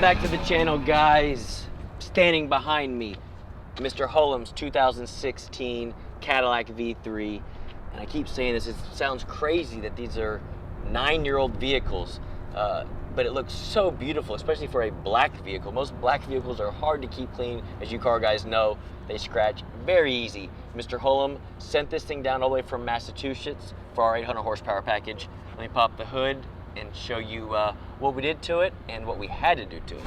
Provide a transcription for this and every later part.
Welcome back to the channel, guys. Standing behind me, Mr. Hullum's 2016 Cadillac V3. And I keep saying this, it sounds crazy that these are 9-year-old vehicles, but it looks so beautiful, especially for a black vehicle. Most black vehicles are hard to keep clean. As you car guys know, they scratch very easy. Mr. Hullum sent this thing down all the way from Massachusetts for our 800 horsepower package. Let me pop the hood and show you what we did to it and what we had to do to it.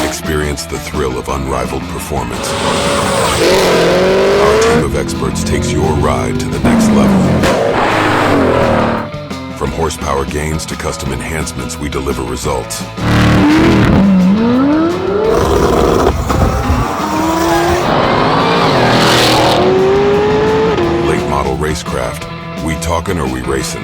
Experience the thrill of unrivaled performance. Our team of experts takes your ride to the next level. From horsepower gains to custom enhancements, we deliver results. Late model Racecraft. We talking or we racing?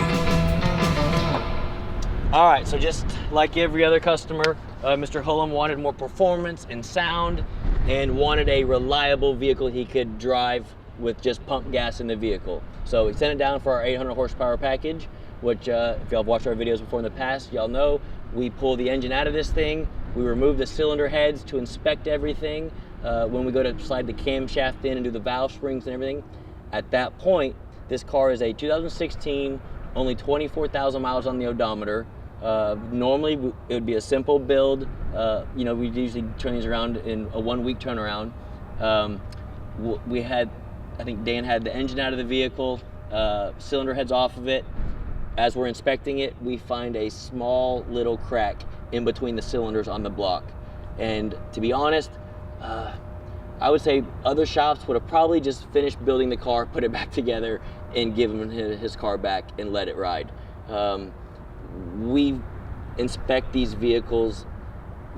All right, so just like every other customer, Mr. Hullum wanted more performance and sound and wanted a reliable vehicle he could drive with just pump gas in the vehicle. So he sent it down for our 800 horsepower package, which if y'all have watched our videos before in the past, y'all know we pull the engine out of this thing, we remove the cylinder heads to inspect everything. When we go to slide the camshaft in and do the valve springs and everything, at that point, this car is a 2016, only 24,000 miles on the odometer. Normally it would be a simple build. You know, we usually turn these around in a 1-week turnaround. We had, I think Dan had the engine out of the vehicle, cylinder heads off of it. As we're inspecting it, we find a small little crack in between the cylinders on the block. And to be honest, I would say other shops would have probably just finished building the car, put it back together, and give him his car back and let it ride. We inspect these vehicles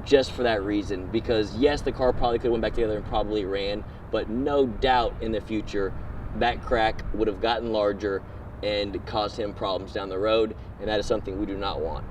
just for that reason, because yes, the car probably could have went back together and probably ran, but no doubt in the future that crack would have gotten larger and caused him problems down the road, and that is something we do not want.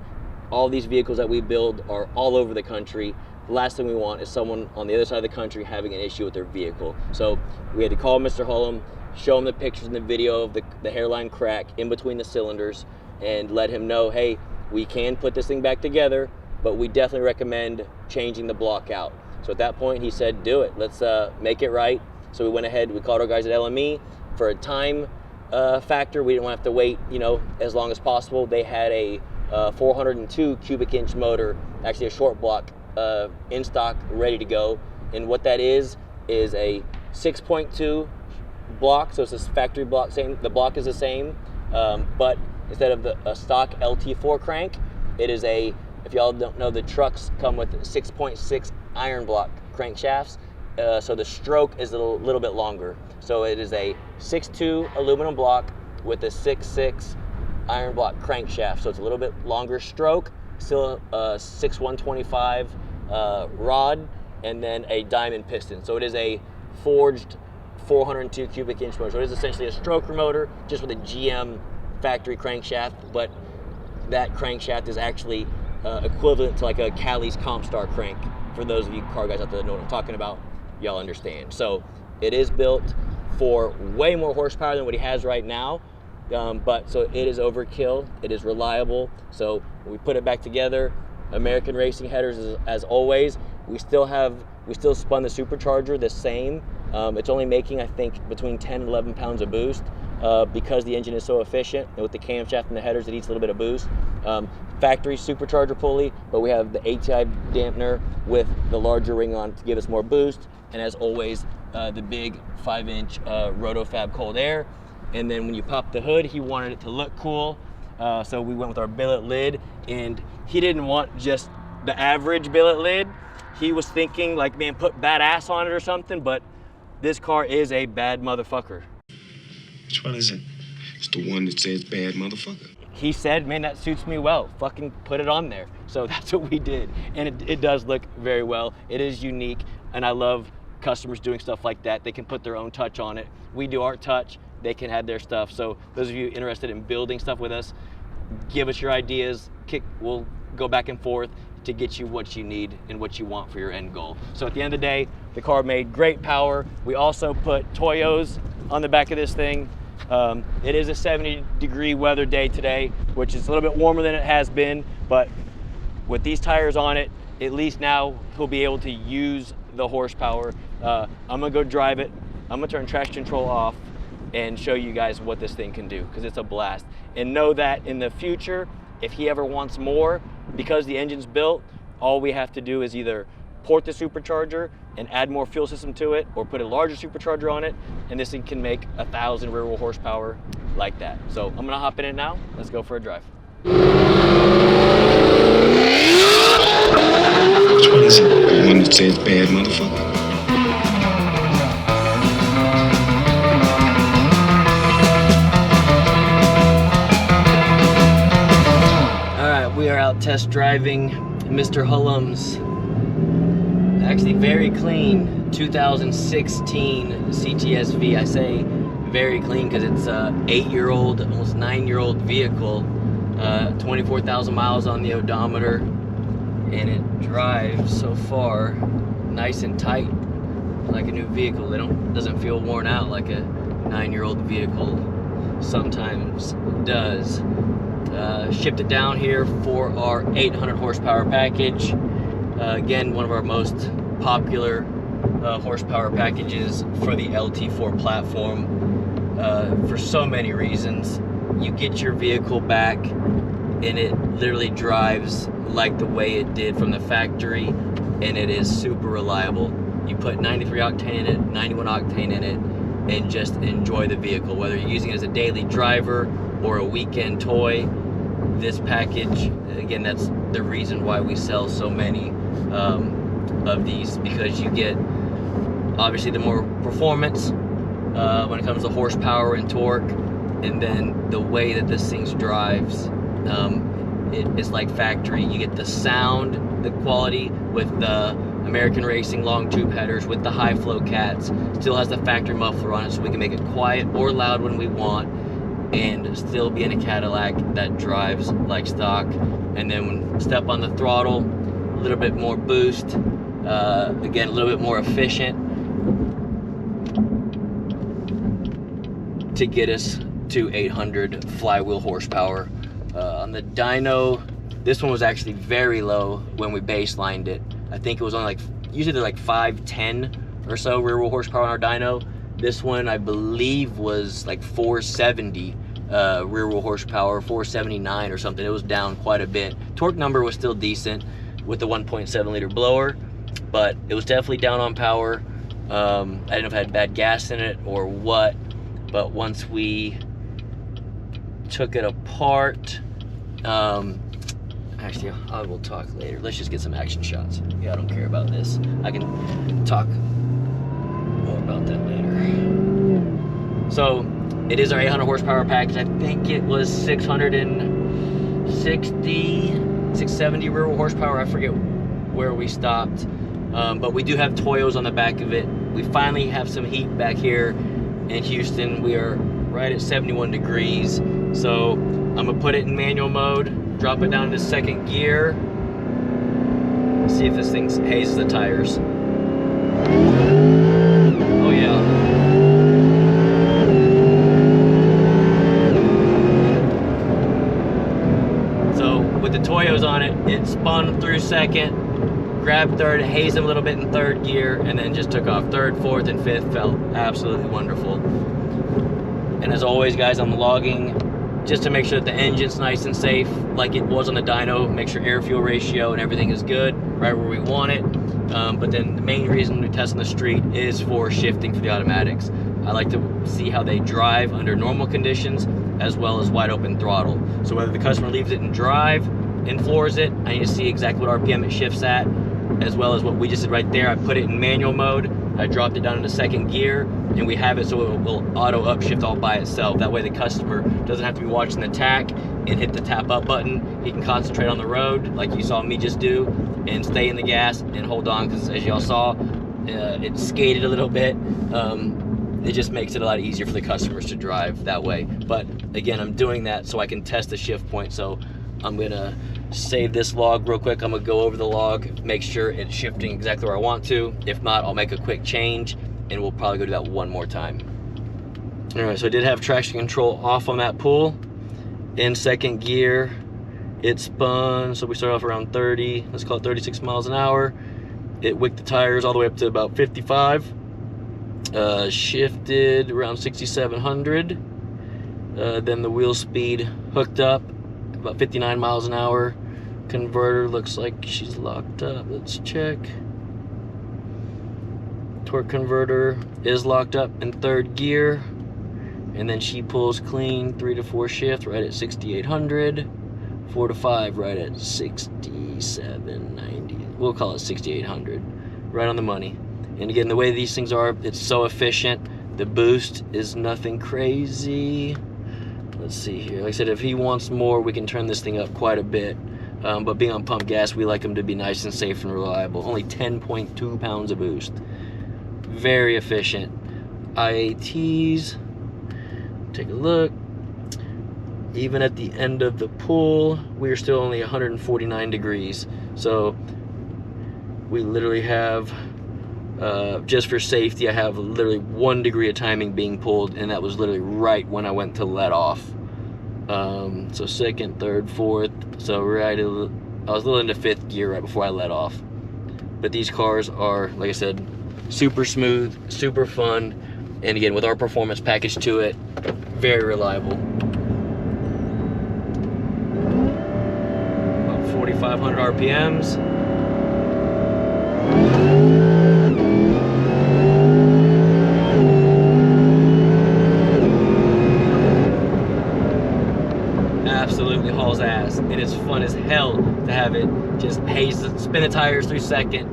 All these vehicles that we build are all over the country. The last thing we want is someone on the other side of the country having an issue with their vehicle. So we had to call Mr. Hullum, show him the pictures and the video of the hairline crack in between the cylinders, and let him know, hey, we can put this thing back together, but we definitely recommend changing the block out. So at that point he said, do it, let's make it right. So we went ahead, we called our guys at LME for a time factor. We didn't want to have to wait, you know, as long as possible. They had a 402 cubic inch motor, actually a short block, in stock, ready to go. And what that is a 6.2 block, so it's a factory block. The block is the same, but instead of a stock LT4 crank, it is a, if y'all don't know, the trucks come with 6.6 iron block crankshafts, so the stroke is a little bit longer. So it is a 6.2 aluminum block with a 6.6 iron block crankshaft, so it's a little bit longer stroke, still a 6.125 rod, and then a diamond piston. So it is a forged 402 cubic inch motor. So it is essentially a stroker motor just with a GM factory crankshaft, but that crankshaft is actually equivalent to like a Cali's Compstar crank. For those of you car guys out there that know what I'm talking about, y'all understand. So it is built for way more horsepower than what he has right now, but so it is overkill, it is reliable. So when we put it back together, American Racing headers as always. We still spun the supercharger the same. It's only making, I think, between 10 and 11 pounds of boost because the engine is so efficient, and with the camshaft and the headers, it eats a little bit of boost. Factory supercharger pulley, but we have the ATI dampener with the larger ring on to give us more boost, and as always, the big 5-inch Roto-Fab cold air. And then when you pop the hood, he wanted it to look cool, so we went with our billet lid, and he didn't want just the average billet lid. He was thinking like, man, put badass on it or something, but this car is a bad motherfucker. Which one is it? It's the one that says bad motherfucker. He said, man, that suits me well. Fucking put it on there. So that's what we did. And it does look very well. It is unique. And I love customers doing stuff like that. They can put their own touch on it. We do our touch. They can add their stuff. So those of you interested in building stuff with us, give us your ideas. We'll go back and forth to get you what you need and what you want for your end goal. So at the end of the day, the car made great power. We also put Toyos on the back of this thing. It is a 70-degree weather day today, which is a little bit warmer than it has been, but with these tires on it, at least now he'll be able to use the horsepower. I'm gonna go drive it. I'm gonna turn traction control off and show you guys what this thing can do, because it's a blast. And know that in the future, if he ever wants more, because the engine's built, all we have to do is either port the supercharger and add more fuel system to it, or put a larger supercharger on it, and this thing can make 1,000 rear wheel horsepower like that. So I'm gonna hop in it now. Let's go for a drive. Which one is it? The one that says bad motherfucker? We are out test driving Mr. Hullum's actually very clean 2016 CTS-V. I say very clean because it's a 8-year-old, almost 9-year-old vehicle, 24,000 miles on the odometer, and it drives so far nice and tight like a new vehicle. It doesn't feel worn out like a 9-year-old vehicle sometimes does. Shipped it down here for our 800 horsepower package. Again, one of our most popular horsepower packages for the LT4 platform, for so many reasons. You get your vehicle back and it literally drives like the way it did from the factory, and it is super reliable. You put 93 octane in it, 91 octane in it, and just enjoy the vehicle. Whether you're using it as a daily driver or a weekend toy, this package, again, that's the reason why we sell so many of these, because you get obviously the more performance when it comes to horsepower and torque, and then the way that this thing drives, it's like factory. You get the sound, the quality with the American Racing long tube headers, with the high flow cats. Still has the factory muffler on it, so we can make it quiet or loud when we want, and still be in a Cadillac that drives like stock. And then when step on the throttle, a little bit more boost, again, a little bit more efficient to get us to 800 flywheel horsepower. On the dyno, this one was actually very low when we baselined it. I think it was on like, usually they're like 510 or so rear wheel horsepower on our dyno. This one, I believe, was like 470 rear wheel horsepower, 479 or something. It was down quite a bit. Torque number was still decent with the 1.7 liter blower, but it was definitely down on power. I don't know if it had bad gas in it or what, but once we took it apart, actually, I will talk later. Let's just get some action shots. Yeah, I don't care about this. I can talk more about that later. So it is our 800 horsepower package. I think it was 670 rear wheel horsepower. I forget where we stopped, but we do have Toyos on the back of it. We finally have some heat back here in Houston. We are right at 71 degrees. So I'm gonna put it in manual mode, drop it down to second gear, see if this thing hazes the tires. Oh yeah. So with the Toyos on it, it spun through second, grabbed third, hazed them a little bit in third gear, and then just took off. Third, fourth, and fifth felt absolutely wonderful. And as always, guys, I'm logging just to make sure that the engine's nice and safe like it was on the dyno, make sure air-fuel ratio and everything is good, right where we want it. But then the main reason we test on the street is for shifting for the automatics. I like to see how they drive under normal conditions as well as wide open throttle. So whether the customer leaves it in drive and floors it, I need to see exactly what RPM it shifts at, as well as what we just did right there. I put it in manual mode, I dropped it down into second gear, and we have it so it will auto upshift all by itself. That way the customer doesn't have to be watching the tach and hit the tap up button. He can concentrate on the road like you saw me just do, and stay in the gas and hold on, because as y'all saw, it skated a little bit. It just makes it a lot easier for the customers to drive that way. But again, I'm doing that so I can test the shift point. So I'm gonna save this log real quick. I'm gonna go over the log, make sure it's shifting exactly where I want to. If not, I'll make a quick change and we'll probably go do that one more time. All right, so I did have traction control off on that pull. In second gear, It spun, so we started off around 30, let's call it 36 miles an hour. It wicked the tires all the way up to about 55. Shifted around 6,700. Then the wheel speed hooked up about 59 miles an hour. Converter looks like she's locked up. Let's check. Torque converter is locked up in 3rd gear. And then she pulls clean 3 to 4 shift right at 6,800. 4 to 5 right at 6790. We'll call it 6800. Right on the money. And again, the way these things are, it's so efficient. The boost is nothing crazy. Let's see here. Like I said, if he wants more, we can turn this thing up quite a bit. But being on pump gas, we like them to be nice and safe and reliable. Only 10.2 pounds of boost. Very efficient. IATs. Take a look. Even at the end of the pull, we are still only 149 degrees. So we literally have, just for safety, I have literally 1 degree of timing being pulled, and that was literally right when I went to let off. So 2nd, 3rd, 4th. So right, I was a little into 5th gear right before I let off. But these cars are, like I said, super smooth, super fun, and again, with our performance package to it, very reliable. 4,500 RPMs. Absolutely hauls ass. It is fun as hell to have it just spin the tires through 2nd,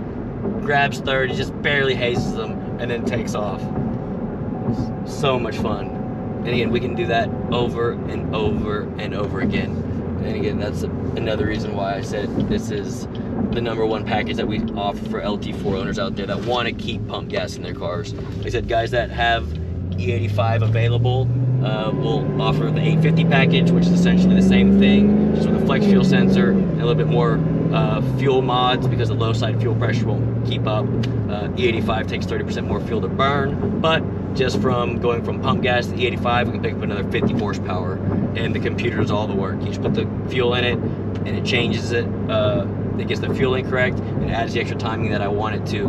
grabs 3rd, it just barely hazes them, and then takes off. So much fun. And again, we can do that over and over and over again. And again, that's another reason why I said this is the #1 package that we offer for LT4 owners out there that want to keep pump gas in their cars. Like I said, guys that have E85 available will offer the 850 package, which is essentially the same thing, just with a flex fuel sensor and a little bit more fuel mods because the low side fuel pressure won't keep up. E85 takes 30% more fuel to burn, but just from going from pump gas to E85, we can pick up another 50 horsepower, and the computer does all the work. You just put the fuel in it, and it changes it. It gets the fuel incorrect, and adds the extra timing that I want it to,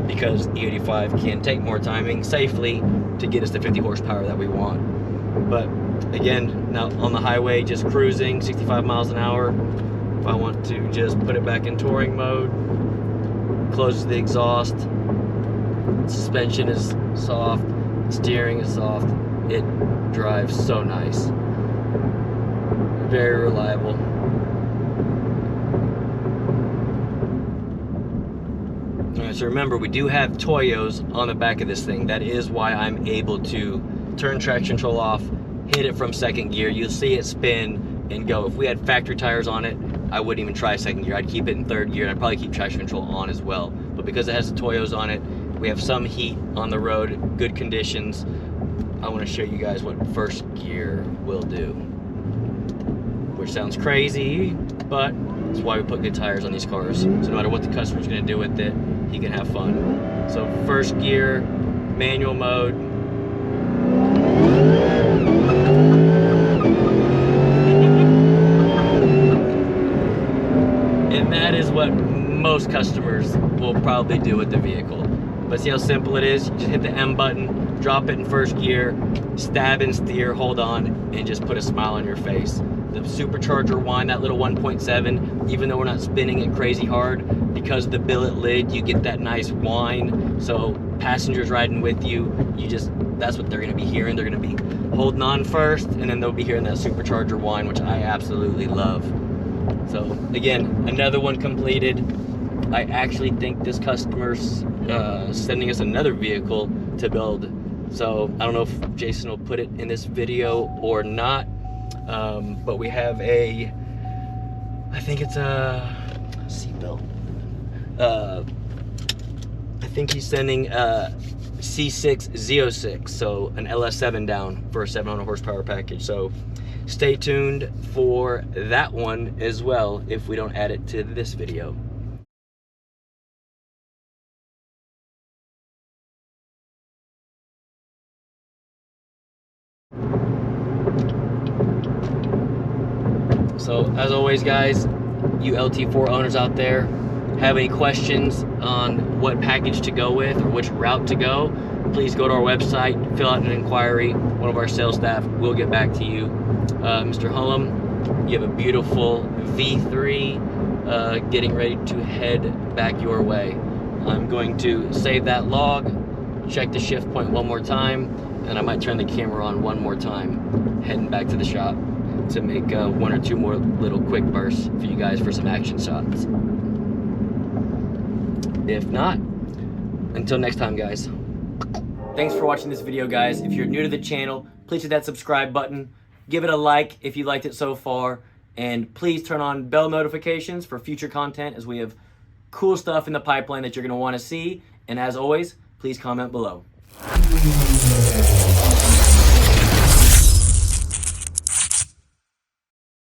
because E85 can take more timing safely to get us the 50 horsepower that we want. But again, now on the highway, just cruising 65 miles an hour. If I want to just put it back in touring mode, closes the exhaust. Suspension is soft, steering is soft. It drives so nice. Very reliable. Alright, so remember, we do have Toyos on the back of this thing. That is why I'm able to turn traction control off, hit it from 2nd gear. You'll see it spin and go. If we had factory tires on it, I wouldn't even try 2nd gear. I'd keep it in 3rd gear, and I'd probably keep traction control on as well. But because it has the Toyos on it, we have some heat on the road, good conditions. I want to show you guys what 1st gear will do. Which sounds crazy, but it's why we put good tires on these cars. So no matter what the customer's going to do with it, he can have fun. So 1st gear, manual mode. And that is what most customers will probably do with the vehicle. But see how simple it is? You just hit the M button, drop it in 1st gear, stab and steer, hold on, and just put a smile on your face. The supercharger whine, that little 1.7, even though we're not spinning it crazy hard, because of the billet lid, you get that nice whine. So passengers riding with you, that's what they're gonna be hearing. They're gonna be holding on first, and then they'll be hearing that supercharger whine, which I absolutely love. So again, another one completed. I actually think this customer's sending us another vehicle to build. So I don't know if Jason will put it in this video or not. But we have I think it's a seatbelt. I think he's sending a C6Z06, so an LS7 down for a 700 horsepower package. So stay tuned for that one as well if we don't add it to this video. So as always, guys, you LT4 owners out there, have any questions on what package to go with or which route to go, please go to our website, fill out an inquiry. One of our sales staff will get back to you. Mr. Hullum, you have a beautiful V3 getting ready to head back your way. I'm going to save that log, check the shift point one more time, and I might turn the camera on one more time, heading back to the shop to make one or two more little quick bursts for you guys for some action shots. If not, until next time, guys. Thanks for watching this video, guys. If you're new to the channel, please hit that subscribe button. Give it a like if you liked it so far. And please turn on bell notifications for future content, as we have cool stuff in the pipeline that you're going to want to see. And as always, please comment below.